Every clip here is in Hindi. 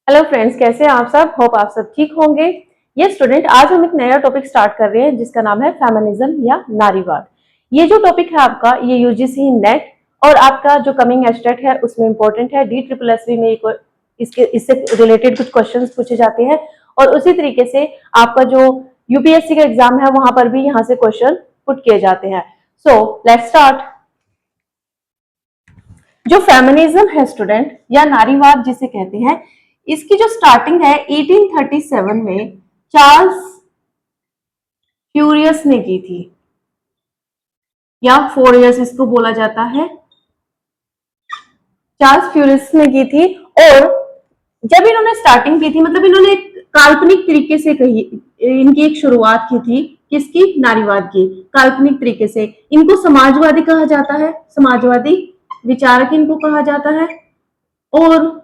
हेलो फ्रेंड्स, कैसे हैं आप सब। होप आप सब ठीक होंगे। ये स्टूडेंट, आज हम एक नया टॉपिक स्टार्ट कर रहे हैं जिसका नाम है फेमिनिज्म या नारीवाद। ये जो टॉपिक है आपका, ये यूजीसी नेट और आपका जो कमिंग एस्टेट है उसमें इंपॉर्टेंट है। DSSB में इससे रिलेटेड कुछ क्वेश्चंस पूछे जाते हैं और उसी तरीके से आपका जो यूपीएससी का एग्जाम है वहां पर भी यहाँ से क्वेश्चन पुट किए जाते हैं। So let's start. जो फेमिनिज्म है स्टूडेंट, या नारीवाद जिसे कहते हैं, इसकी जो स्टार्टिंग है 1837 में चार्ल्स फ्यूरियस ने की थी, या फोरियस इसको बोला जाता है। चार्ल्स फ्यूरियस ने की थी और जब इन्होंने स्टार्टिंग की थी, मतलब इन्होंने एक काल्पनिक तरीके से कही, इनकी एक शुरुआत की थी। किसकी? नारीवाद की। काल्पनिक तरीके से इनको समाजवादी कहा जाता है, समाजवादी विचारक इनको कहा जाता है। और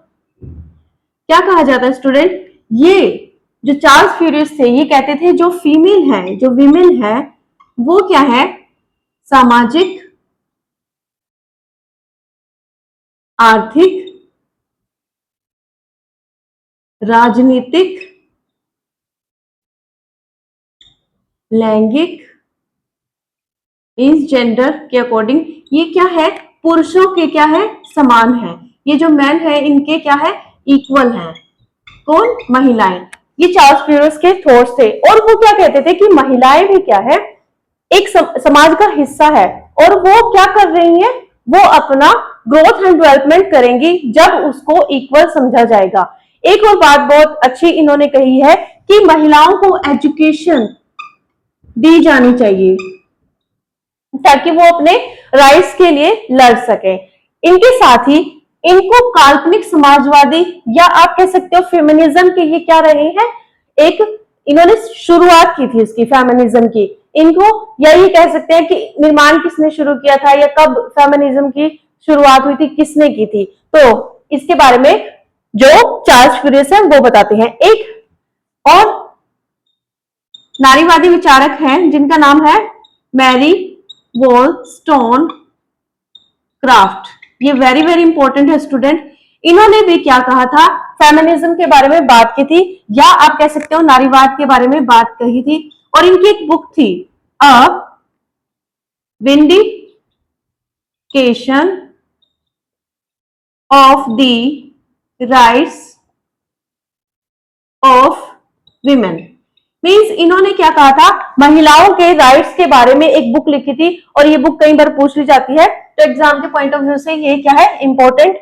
क्या कहा जाता है स्टूडेंट, ये जो चार्ल्स फ्यूरियस थे ये कहते थे जो फीमेल है, जो विमेन है, वो क्या है? सामाजिक, आर्थिक, राजनीतिक, लैंगिक, मीन्स जेंडर के अकॉर्डिंग ये क्या है? पुरुषों के क्या है? समान है। ये जो मैन है इनके क्या है? इक्वल है। कौन? महिलाएं। ये चार्ल्स फ्यूरियस के थॉट्स थे और वो क्या कहते थे कि महिलाएं भी क्या है? एक समाज का हिस्सा है और वो क्या कर रही है? वो अपना ग्रोथ एंड डेवलपमेंट करेंगी जब उसको इक्वल समझा जाएगा। एक और बात बहुत अच्छी इन्होंने कही है कि महिलाओं को एजुकेशन दी जानी चाहिए ताकि वो अपने राइट्स के लिए लड़ सके। इनके साथ ही इनको काल्पनिक समाजवादी, या आप कह सकते हो फेमिनिज्म के, ये क्या रहे हैं? एक इन्होंने शुरुआत की थी इसकी, फेमिनिज्म की। इनको या ये कह सकते हैं कि निर्माण किसने शुरू किया था या कब फेमिनिज्म की शुरुआत हुई थी, किसने की थी। तो इसके बारे में जो चार्ल्स फ्यूरियस है वो बताते हैं। एक और नारीवादी विचारक हैं जिनका नाम है मैरी वॉलस्टोनक्राफ्ट। ये वेरी वेरी इंपॉर्टेंट है स्टूडेंट। इन्होंने भी क्या कहा था? फेमिनिज्म के बारे में बात की थी, या आप कह सकते हो नारीवाद के बारे में बात कही थी। और इनकी एक बुक थी, a vindication of the rights of women. Means इन्होंने क्या कहा था? महिलाओं के राइट्स के बारे में एक बुक लिखी थी और ये बुक कई बार पूछ ली जाती है, तो एग्जाम के पॉइंट ऑफ व्यू से ये क्या है? इंपॉर्टेंट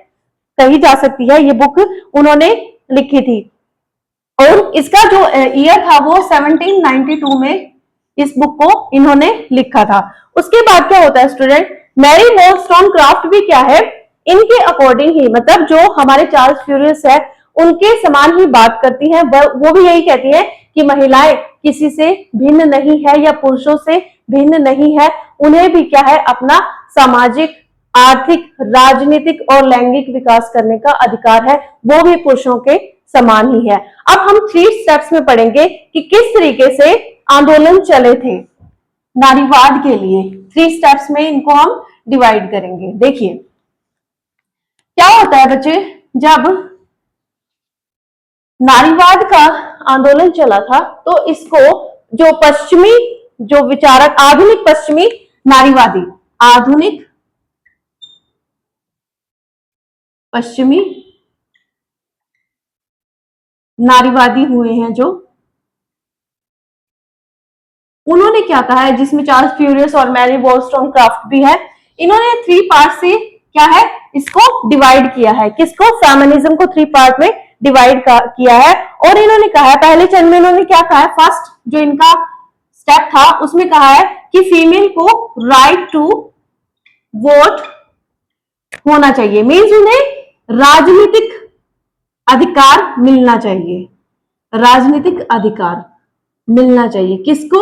कही जा सकती है। ये बुक उन्होंने लिखी थी और इसका जो ईयर था वो 1792 में इस बुक को इन्होंने लिखा था। उसके बाद क्या होता है स्टूडेंट? मैरी वॉलस्टोनक्राफ्ट भी क्या है? इनके अकॉर्डिंग ही, मतलब जो हमारे चार्ल्स फ्यूरियस है उनके समान ही बात करती है। वो भी यही कहती है कि महिलाएं किसी से भिन्न नहीं है या पुरुषों से भिन्न नहीं है। उन्हें भी क्या है? अपना सामाजिक, आर्थिक, राजनीतिक और लैंगिक विकास करने का अधिकार है, वो भी पुरुषों के समान ही है। अब हम 3 स्टेप्स में पढ़ेंगे कि किस तरीके से आंदोलन चले थे नारीवाद के लिए। 3 स्टेप्स में इनको हम डिवाइड करेंगे। देखिए क्या होता है बच्चे, जब नारीवाद का आंदोलन चला था तो इसको जो पश्चिमी, जो विचारक, आधुनिक पश्चिमी नारीवादी, आधुनिक पश्चिमी नारीवादी हुए हैं जो, उन्होंने क्या कहा है, जिसमें चार्ल्स फ्यूरियस और मैरी वॉलस्टोनक्राफ्ट भी है, इन्होंने 3 पार्ट से क्या है? इसको डिवाइड किया है। किसको? फेमिनिज्म को 3 पार्ट में डिवाइड किया है। और इन्होंने कहा है, पहले चरण में इन्होंने क्या कहा है? फर्स्ट जो इनका स्टेप था उसमें कहा है कि फीमेल को राइट टू वोट होना चाहिए। मीन्स उन्हें राजनीतिक अधिकार मिलना चाहिए, राजनीतिक अधिकार मिलना चाहिए। किसको?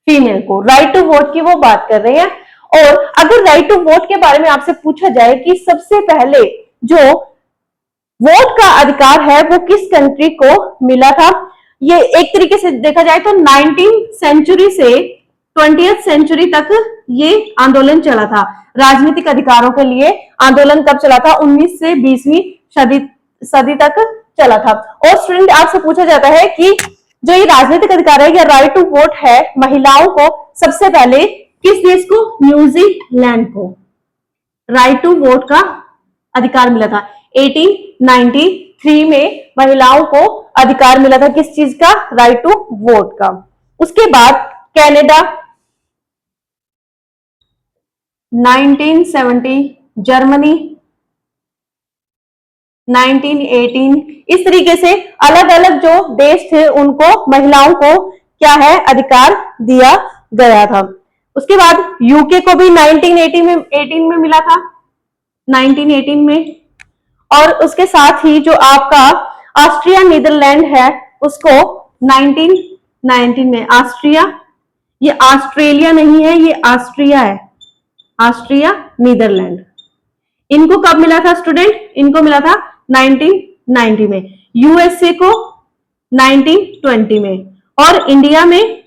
फीमेल को। राइट टू वोट की वो बात कर रहे हैं। और अगर राइट टू वोट के बारे में आपसे पूछा जाए कि सबसे पहले जो वोट का अधिकार है वो किस कंट्री को मिला था, ये एक तरीके से देखा जाए तो 19th सेंचुरी से 20th सेंचुरी तक ये आंदोलन चला था। राजनीतिक अधिकारों के लिए आंदोलन कब चला था? 19 से 20वीं सदी तक चला था। और स्टूडेंट आपसे पूछा जाता है कि जो ये राजनीतिक अधिकार है या राइट टू वोट है महिलाओं को सबसे पहले किस देश को, न्यूजीलैंड को राइट टू वोट का अधिकार मिला था। 1893 में महिलाओं को अधिकार मिला था किस चीज का, राइट टू वोट का। उसके बाद कनाडा 1970, जर्मनी 1918, इस तरीके से अलग अलग जो देश थे उनको महिलाओं को क्या है, अधिकार दिया गया था। उसके बाद यूके को भी 1918 में मिला था, 1918 में। और उसके साथ ही जो आपका ऑस्ट्रिया नीदरलैंड है उसको 1919 में, ऑस्ट्रिया, ये ऑस्ट्रेलिया नहीं है, ये ऑस्ट्रिया है, ऑस्ट्रिया नीदरलैंड। इनको कब मिला था स्टूडेंट, इनको मिला था 1990 में। यूएसए को 1920 में। और इंडिया में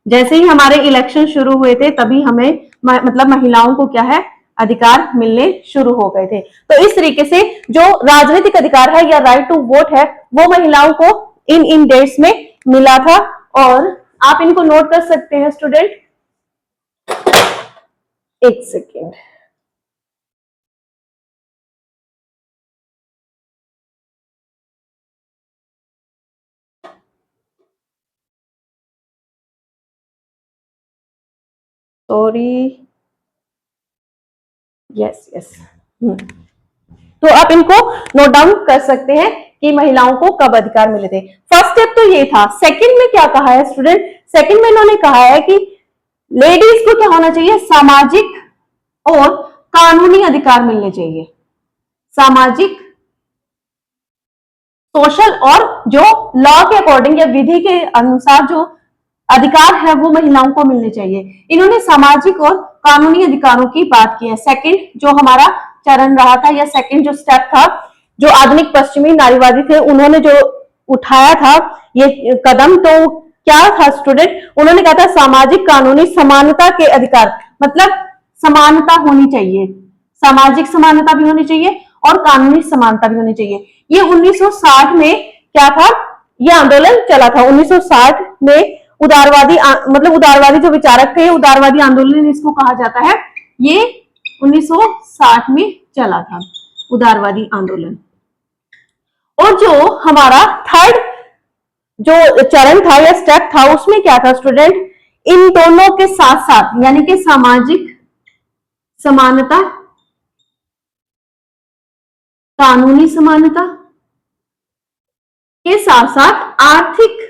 जैसे ही हमारे इलेक्शन शुरू हुए थे तभी हमें मतलब महिलाओं को क्या है, अधिकार मिलने शुरू हो गए थे। तो इस तरीके से जो राजनीतिक अधिकार है या राइट टू वोट है वो महिलाओं को इन डेट्स में मिला था। और आप इनको नोट कर सकते हैं स्टूडेंट, एक सेकेंड। Sorry, yes yes. तो आप इनको नोट डाउन कर सकते हैं कि महिलाओं को कब अधिकार मिले थे। फर्स्ट स्टेप तो ये था। सेकंड में क्या कहा है स्टूडेंट, सेकंड में इन्होंने कहा है कि लेडीज को क्या होना चाहिए, सामाजिक और कानूनी अधिकार मिलने चाहिए। सामाजिक, सोशल और जो लॉ के अकॉर्डिंग या विधि के अनुसार जो अधिकार है वो महिलाओं को मिलने चाहिए। इन्होंने सामाजिक और कानूनी अधिकारों की बात की है। सेकंड जो हमारा चरण रहा था या सेकंड जो स्टेप था, जो आधुनिक पश्चिमी नारीवादी थे उन्होंने जो उठाया था ये कदम, तो क्या था स्टूडेंट, उन्होंने कहा था सामाजिक कानूनी समानता के अधिकार, मतलब समानता होनी चाहिए, सामाजिक समानता भी होनी चाहिए और कानूनी समानता भी होनी चाहिए। ये 1960 में क्या था, ये आंदोलन चला था 1960 में। उदारवादी मतलब उदारवादी जो विचारक थे, उदारवादी आंदोलन इसको कहा जाता है, ये 1960 में चला था उदारवादी आंदोलन। और जो हमारा थर्ड जो चरण था या स्टेप था उसमें क्या था स्टूडेंट, इन दोनों के साथ साथ यानी कि सामाजिक समानता, कानूनी समानता के साथ साथ आर्थिक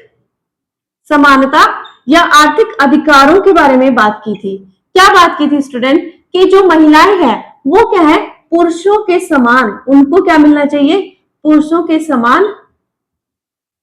समानता या आर्थिक अधिकारों के बारे में बात की थी। क्या बात की थी स्टूडेंट, कि जो महिलाएं हैं वो क्या है, पुरुषों के समान, उनको क्या मिलना चाहिए, पुरुषों के समान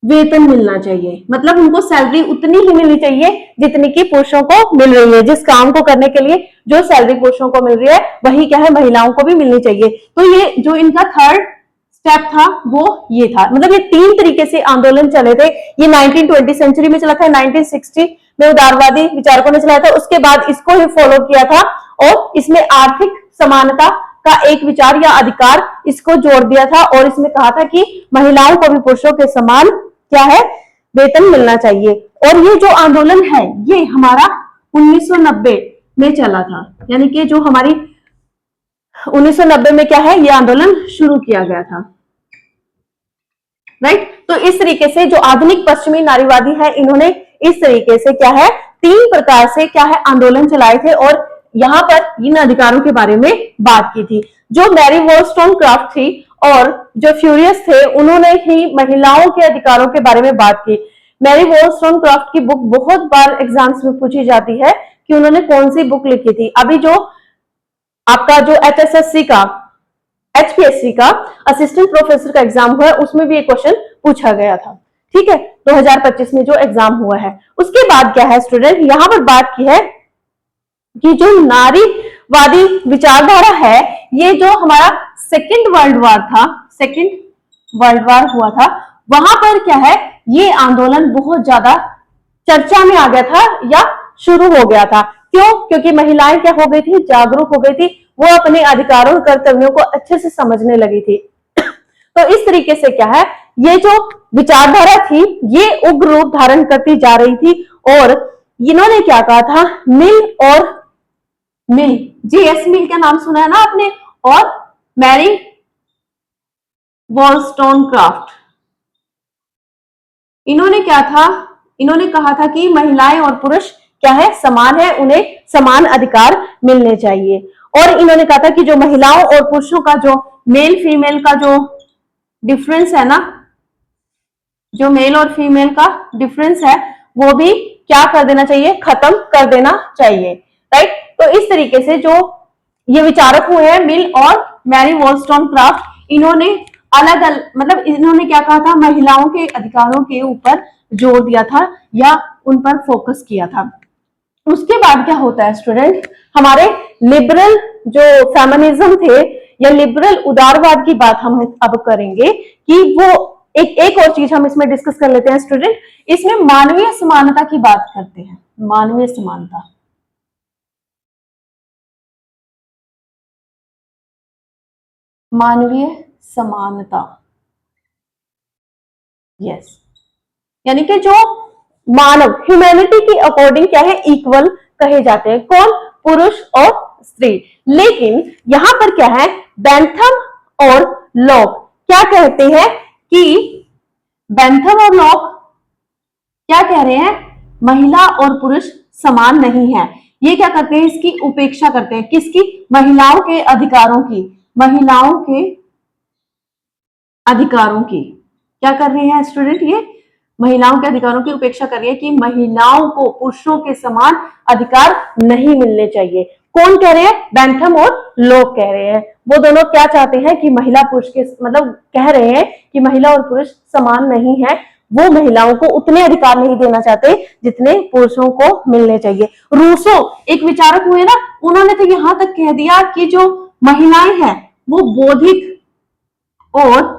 वेतन मिलना चाहिए। मतलब उनको सैलरी उतनी ही मिलनी चाहिए जितनी की पुरुषों को मिल रही है। जिस काम को करने के लिए जो सैलरी पुरुषों को मिल रही है वही क्या है, महिलाओं को भी मिलनी चाहिए। तो ये जो इनका थर्ड स्टेप था वो ये था। मतलब ये तीन तरीके से आंदोलन चले थे। ये 1920 सेंचुरी में चला था, 1960 में उदारवादी विचारकों ने चलाया था, उसके बाद इसको ही फॉलो किया था और इसमें आर्थिक समानता का एक विचार या अधिकार इसको जोड़ दिया था और इसमें कहा था कि महिलाओं को भी पुरुषों के समान क्या है, वेतन मिलना चाहिए। और ये जो आंदोलन है ये हमारा 1990 में चला था, यानी कि जो हमारी 1990 में क्या है, ये आंदोलन शुरू किया गया था, राइट। तो इस तरीके से जो आधुनिक पश्चिमी नारीवादी है इन्होंने इस तरीके से क्या है, तीन प्रकार से क्या है आंदोलन चलाए थे और यहाँ पर इन अधिकारों के बारे में बात की थी। जो मैरी वॉलस्टोनक्राफ्ट थी और जो फ्यूरियस थे उन्होंने ही महिलाओं के अधिकारों के बारे में बात की। मैरी वॉलस्टोनक्राफ्ट की बुक बहुत बार एग्जाम्स में पूछी जाती है कि उन्होंने कौन सी बुक लिखी थी। अभी जो आपका जो HSSC का, HPSC का असिस्टेंट प्रोफेसर का एग्जाम हुआ है उसमें भी एक क्वेश्चन पूछा गया था, ठीक है, 2025 में जो एग्जाम हुआ है। उसके बाद क्या है स्टूडेंट, यहां पर बात की है कि जो नारीवादी विचारधारा है, ये जो हमारा सेकेंड वर्ल्ड वॉर था, सेकेंड वर्ल्ड वॉर हुआ था, वहां पर क्या है, ये आंदोलन बहुत ज्यादा चर्चा में आ गया था या शुरू हो गया था। क्यों? क्योंकि महिलाएं क्या हो गई थी, जागरूक हो गई थी, वो अपने अधिकारों और कर्तव्यों को अच्छे से समझने लगी थी। तो इस तरीके से क्या है, ये जो विचारधारा थी ये उग्र रूप धारण करती जा रही थी और इन्होंने क्या कहा था, मिल और मिल, जेएस मिल का नाम सुना है ना आपने, और मैरी वॉलस्टोनक्राफ्ट, इन्होंने क्या था, इन्होंने कहा था कि महिलाएं और पुरुष क्या है, समान है, उन्हें समान अधिकार मिलने चाहिए। और इन्होंने कहा था कि जो महिलाओं और पुरुषों का जो मेल फीमेल का जो डिफरेंस है ना, जो मेल और फीमेल का डिफरेंस है वो भी क्या कर देना चाहिए, खत्म कर देना चाहिए, राइट। तो इस तरीके से जो ये विचारक हुए हैं मिल और मैरी वॉलस्टोनक्राफ्ट, इन्होंने अलग अलग मतलब इन्होंने क्या कहा था, महिलाओं के अधिकारों के ऊपर जोर दिया था या उन पर फोकस किया था। उसके बाद क्या होता है स्टूडेंट, हमारे लिबरल जो फेमिनिज्म थे या लिबरल उदारवाद की बात हम अब करेंगे कि वो एक और चीज हम इसमें डिस्कस कर लेते हैं स्टूडेंट, इसमें मानवीय समानता की बात करते हैं, मानवीय समानता। मानवीय समानता, यस, यानी कि जो मानव ह्यूमैनिटी की अकॉर्डिंग क्या है, इक्वल कहे जाते हैं, कौन, पुरुष और स्त्री। लेकिन यहां पर क्या है, बेंथम और लॉक क्या कहते हैं कि बेंथम और लॉक क्या कह रहे हैं, महिला और पुरुष समान नहीं है। ये क्या करते हैं, इसकी उपेक्षा करते हैं, किसकी, महिलाओं के अधिकारों की, महिलाओं के अधिकारों की क्या कर रहे हैं स्टूडेंट, ये महिलाओं के अधिकारों की उपेक्षा कर रही है कि महिलाओं को पुरुषों के समान अधिकार नहीं मिलने चाहिए। कौन कह रहे हैं, बेंथम और लॉक कह रहे हैं। वो दोनों क्या चाहते हैं कि महिला पुरुष के मतलब कह रहे हैं कि महिला और पुरुष समान नहीं है, वो महिलाओं को उतने अधिकार नहीं देना चाहते जितने पुरुषों को मिलने चाहिए। रूसो एक विचारक हुए ना, उन्होंने तो यहां तक कह दिया कि जो महिलाएं हैं वो बौद्धिक और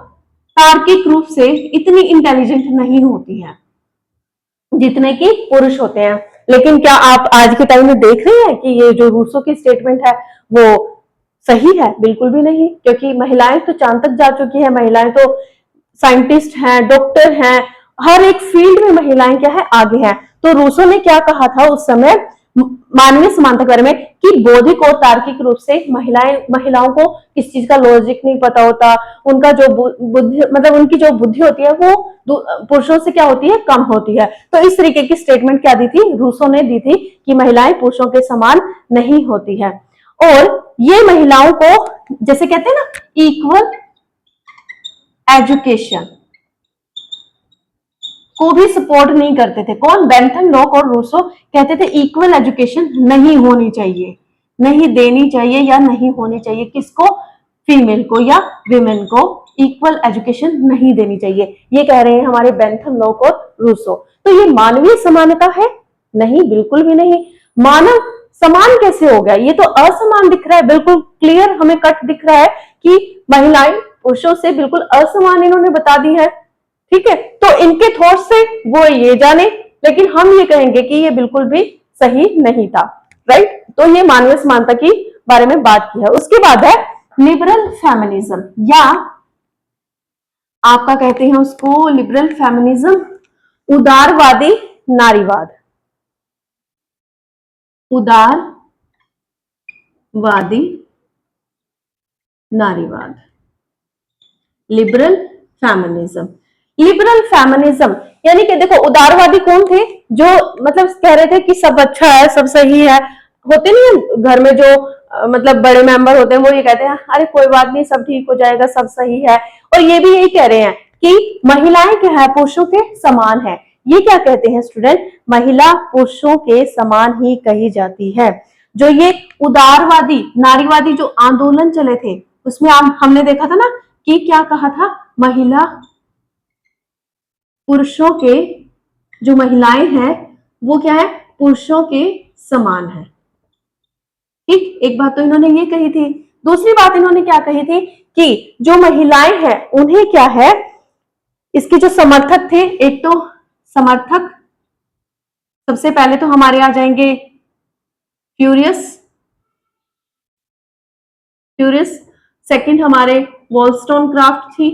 तार्किक रूप से इतनी इंटेलिजेंट नहीं होती हैं जितने कि पुरुष होते हैं। लेकिन क्या आप आज के टाइम में देख रहे हैं कि ये जो रूसो की स्टेटमेंट है वो सही है? बिल्कुल भी नहीं, क्योंकि महिलाएं तो चांद तक जा चुकी है, महिलाएं तो साइंटिस्ट हैं, डॉक्टर हैं, हर एक फील्ड में महिलाएं क्या है, आगे हैं। तो रूसो ने क्या कहा था उस समय मानवीय समानता के बारे में कि बौद्धिक और तार्किक रूप से महिलाओं को किस चीज का लॉजिक नहीं पता होता, उनका जो बुद्धि मतलब उनकी जो बुद्धि होती है वो पुरुषों से क्या होती है, कम होती है। तो इस तरीके की स्टेटमेंट क्या दी थी, रूसो ने दी थी कि महिलाएं पुरुषों के समान नहीं होती है। और ये महिलाओं को जैसे कहते हैं ना, इक्वल एजुकेशन को भी सपोर्ट नहीं करते थे। कौन, बेंथम, लॉक और रूसो कहते थे इक्वल एजुकेशन नहीं होनी चाहिए, नहीं देनी चाहिए या नहीं होनी चाहिए, किसको, फीमेल को या विमेन को इक्वल एजुकेशन नहीं देनी चाहिए। ये कह रहे हैं हमारे बेंथम, लॉक और रूसो। तो ये मानवीय समानता है? नहीं, बिल्कुल भी नहीं। मानव समान कैसे हो गया, ये तो असमान दिख रहा है, बिल्कुल क्लियर हमें कट दिख रहा है कि महिलाएं पुरुषों से बिल्कुल असमान इन्होंने बता दी है। ठीक है, तो इनके थॉट से वो ये जाने, लेकिन हम ये कहेंगे कि ये बिल्कुल भी सही नहीं था, राइट। तो ये मानवीय समानता की बारे में बात की है। उसके बाद है लिबरल फेमिनिज्म, या आपका कहते हैं उसको लिबरल फेमिनिज्म, उदारवादी नारीवाद, उदारवादी नारीवाद, लिबरल फेमिनिज्म। लिबरल फेमिनिज्म यानी कि देखो, उदारवादी कौन थे, जो मतलब कह रहे थे कि सब अच्छा है, सब सही है। होते नहीं है घर में जो मतलब बड़े मेंबर होते हैं, वो ये कहते हैं अरे कोई बात नहीं, सब ठीक हो जाएगा, सब सही है। और ये भी यही कह रहे हैं कि महिलाएं क्या है, पुरुषों के समान है। ये क्या कहते हैं स्टूडेंट, महिला पुरुषों के समान ही कही जाती है। जो ये उदारवादी नारीवादी जो आंदोलन चले थे उसमें हमने देखा था ना कि क्या कहा था, महिला पुरुषों के, जो महिलाएं हैं वो क्या है, पुरुषों के समान है। ठीक, एक बात तो इन्होंने ये कही थी। दूसरी बात इन्होंने क्या कही थी कि जो महिलाएं हैं उन्हें क्या है, इसके जो समर्थक थे, एक तो समर्थक सबसे पहले तो हमारे आ जाएंगे फ्यूरियस, सेकंड हमारे वॉलस्टोनक्राफ्ट थी,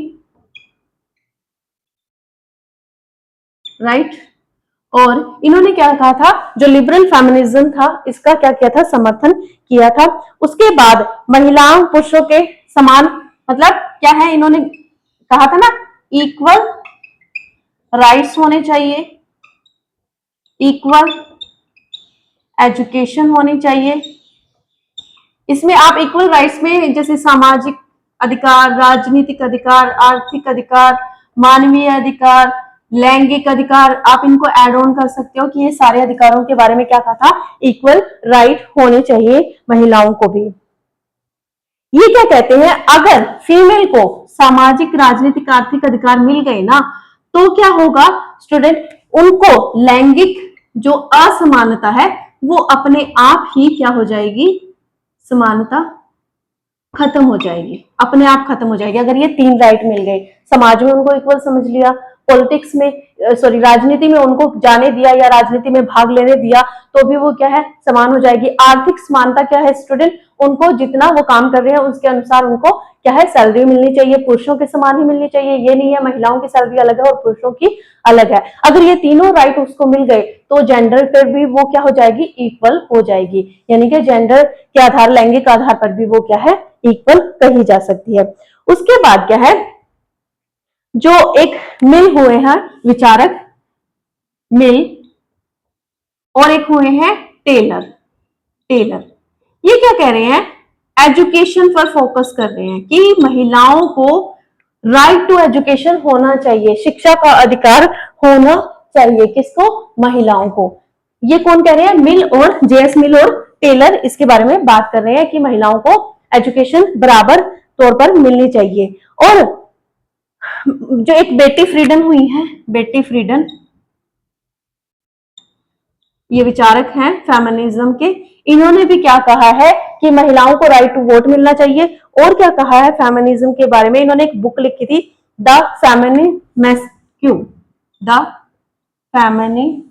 राइट। और इन्होंने क्या कहा था, जो लिबरल फेमिनिज्म था इसका क्या किया था, समर्थन किया था। उसके बाद महिलाओं पुरुषों के समान, मतलब क्या है, इन्होंने कहा था ना इक्वल राइट्स होने चाहिए, इक्वल एजुकेशन होनी चाहिए। इसमें आप इक्वल राइट्स में जैसे सामाजिक अधिकार, राजनीतिक अधिकार, आर्थिक अधिकार, मानवीय अधिकार, लैंगिक अधिकार, आप इनको एड ऑन कर सकते हो कि ये सारे अधिकारों के बारे में क्या कहा था, इक्वल राइट होने चाहिए महिलाओं को भी। ये क्या कहते हैं, अगर फीमेल को सामाजिक, राजनीतिक, आर्थिक अधिकार मिल गए ना तो क्या होगा स्टूडेंट, उनको लैंगिक जो असमानता है वो अपने आप ही क्या हो जाएगी, समानता खत्म हो जाएगी, अपने आप खत्म हो जाएगी। अगर ये 3 राइट मिल गए, समाज में उनको इक्वल समझ लिया, पॉलिटिक्स में सॉरी राजनीति में उनको जाने दिया या राजनीति में भाग लेने दिया, तो भी वो क्या है, समान हो जाएगी। आर्थिक समानता क्या है स्टूडेंट, उनको जितना वो काम कर रहे हैं उसके अनुसार उनको क्या है, सैलरी मिलनी चाहिए, पुरुषों के समान ही मिलनी चाहिए। ये नहीं है महिलाओं की सैलरी अलग है और पुरुषों की अलग है। अगर ये तीनों राइट उसको मिल गए तो जेंडर पर भी वो क्या हो जाएगी, इक्वल हो जाएगी। यानी कि जेंडर के आधार, लैंगिक आधार पर भी वो क्या है, इक्वल कही जा सकती है। उसके बाद क्या है, जो एक मिल हुए हैं विचारक, मिल, और एक हुए हैं टेलर। टेलर ये क्या कह रहे हैं, एजुकेशन पर फोकस कर रहे हैं कि महिलाओं को राइट टू एजुकेशन होना चाहिए, शिक्षा का अधिकार होना चाहिए। किसको, महिलाओं को। ये कौन कह रहे हैं, मिल और जेएस मिल और टेलर इसके बारे में बात कर रहे हैं कि महिलाओं को एजुकेशन बराबर तौर पर मिलनी चाहिए। और जो एक बेटी फ्रीडन हुई है, बेटी फ्रीडन, ये विचारक हैं फेमिनिज्म के, इन्होंने भी क्या कहा है कि महिलाओं को राइट टू वोट मिलना चाहिए। और क्या कहा है फेमिनिज्म के बारे में, इन्होंने एक बुक लिखी थी, द फेमिनिस्क्यू, द फेमिनिस्क्यू।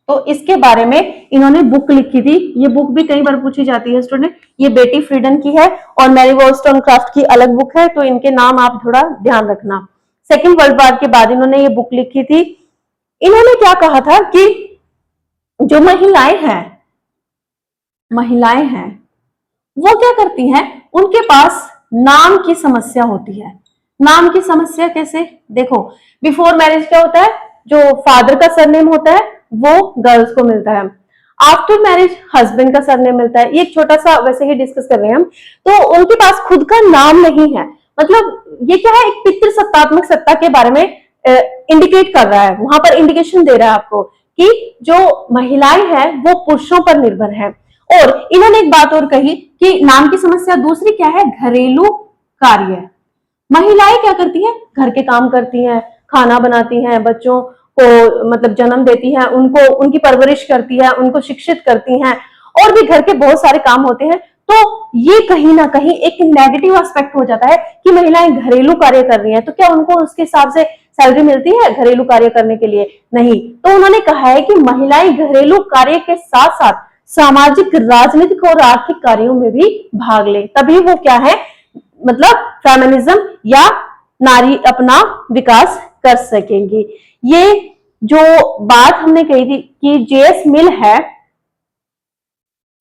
तो इसके बारे में इन्होंने बुक लिखी थी। ये बुक भी कई बार पूछी जाती है स्टूडेंट। ये बेटी फ्रीडन की है और मैरी वॉलस्टोनक्राफ्ट की अलग बुक है, तो इनके नाम आप थोड़ा ध्यान रखना। सेकेंड वर्ल्ड वॉर के बाद इन्होंने ये बुक लिखी थी। इन्होंने क्या कहा था कि जो महिलाएं हैं वो क्या करती हैं, उनके पास नाम की समस्या होती है। नाम की समस्या कैसे, देखो बिफोर मैरिज क्या होता है, जो फादर का सरनेम होता है वो गर्ल्स को मिलता है, आफ्टर मैरिज हस्बैंड का सरनेम मिलता है। ये एक छोटा सा वैसे ही डिस्कस कर रहे हैं हम। तो उनके पास खुद का नाम नहीं है, मतलब ये क्या है, एक पितृसत्तात्मक सत्ता के बारे में इंडिकेट कर रहा है, वहां पर इंडिकेशन दे रहा है आपको कि जो महिलाएं हैं वो पुरुषों पर निर्भर है। और इन्होंने एक बात और कही कि नाम की समस्या दूसरी क्या है, घरेलू कार्य। महिलाएं क्या करती हैं, घर के काम करती हैं, खाना बनाती हैं, बच्चों को मतलब जन्म देती हैं, उनको उनकी परवरिश करती है, उनको शिक्षित करती हैं, और भी घर के बहुत सारे काम होते हैं। तो ये कहीं ना कहीं एक नेगेटिव एस्पेक्ट हो जाता है कि महिलाएं घरेलू कार्य कर रही हैं, तो क्या उनको उसके हिसाब से सैलरी मिलती है घरेलू कार्य करने के लिए, नहीं। तो उन्होंने कहा है कि महिलाएं घरेलू कार्य के साथ साथ सामाजिक, राजनीतिक और आर्थिक कार्यों में भी भाग ले, तभी वो क्या है, मतलब फेमिनिज्म या नारी अपना विकास कर सकेंगी। ये जो बात हमने कही थी कि जेएस मिल है,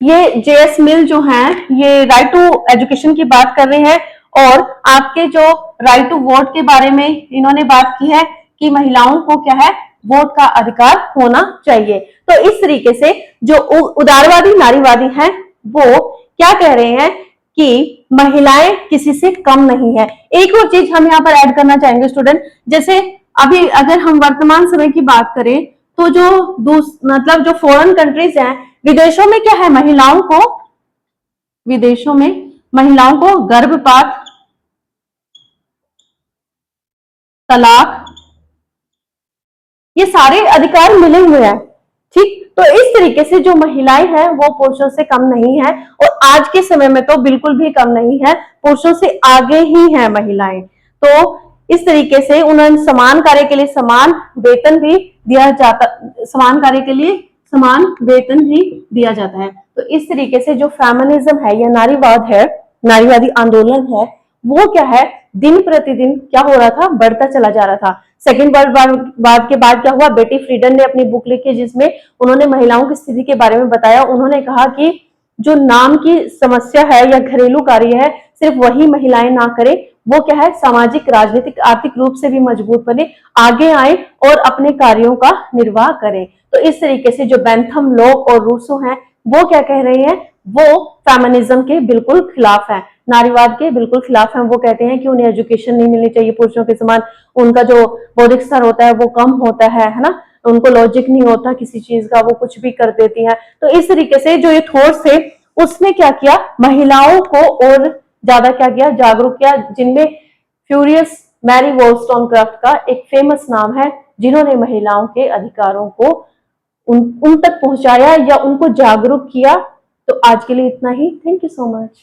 ये जेएस मिल जो है ये राइट टू एजुकेशन की बात कर रहे हैं, और आपके जो राइट टू वोट के बारे में इन्होंने बात की है कि महिलाओं को क्या है, वोट का अधिकार होना चाहिए। तो इस तरीके से जो उदारवादी नारीवादी हैं वो क्या कह रहे हैं कि महिलाएं किसी से कम नहीं है। एक और चीज हम यहाँ पर ऐड करना चाहेंगे स्टूडेंट, जैसे अभी अगर हम वर्तमान समय की बात करें तो जो मतलब जो फॉरेन कंट्रीज हैं, विदेशों में क्या है, विदेशों में महिलाओं को गर्भपात, तलाक, ये सारे अधिकार मिले हुए हैं, ठीक। तो इस तरीके से जो महिलाएं हैं वो पुरुषों से कम नहीं है, और आज के समय में तो बिल्कुल भी कम नहीं है, पुरुषों से आगे ही है महिलाएं। तो इस तरीके से उन्हें समान कार्य के लिए समान वेतन भी दिया जाता, समान कार्य के लिए समान वेतन भी दिया जाता है। तो इस तरीके से जो फेमिनिज्म है या नारीवाद है, नारीवादी आंदोलन है, वो क्या है, दिन प्रतिदिन क्या हो रहा था, बढ़ता चला जा रहा था। सेकेंड वर्ल्ड वार के बाद क्या हुआ, बेटी फ्रीडन ने अपनी बुक लिखी जिसमें उन्होंने महिलाओं की स्थिति के बारे में बताया। उन्होंने कहा कि जो नाम की समस्या है या घरेलू कार्य है सिर्फ वही महिलाएं ना करें, वो क्या है, सामाजिक, राजनीतिक, आर्थिक रूप से भी मजबूत बने, आगे आए और अपने कार्यों का निर्वाह करें। तो इस तरीके से जो बेंथम लोग और रूसो हैं वो क्या कह रहे हैं, वो फेमिनिज्म के बिल्कुल खिलाफ है, नारीवाद के बिल्कुल खिलाफ है। वो कहते हैं कि उन्हें एजुकेशन नहीं मिलनी चाहिए पुरुषों के समान, उनका जो बौद्धिक स्तर होता है वो कम होता है ना, उनको लॉजिक नहीं होता किसी चीज का, वो कुछ भी कर देती है। तो इस तरीके से जो ये थॉट्स थे उसने क्या किया, महिलाओं को और ज्यादा क्या किया, जागरूक किया, जिनमें फ्यूरियस मैरी वॉलस्टोनक्राफ्ट का एक फेमस नाम है, जिन्होंने महिलाओं के अधिकारों को उन तक पहुंचाया या उनको जागरूक किया। तो आज के लिए इतना ही। Thank you so much.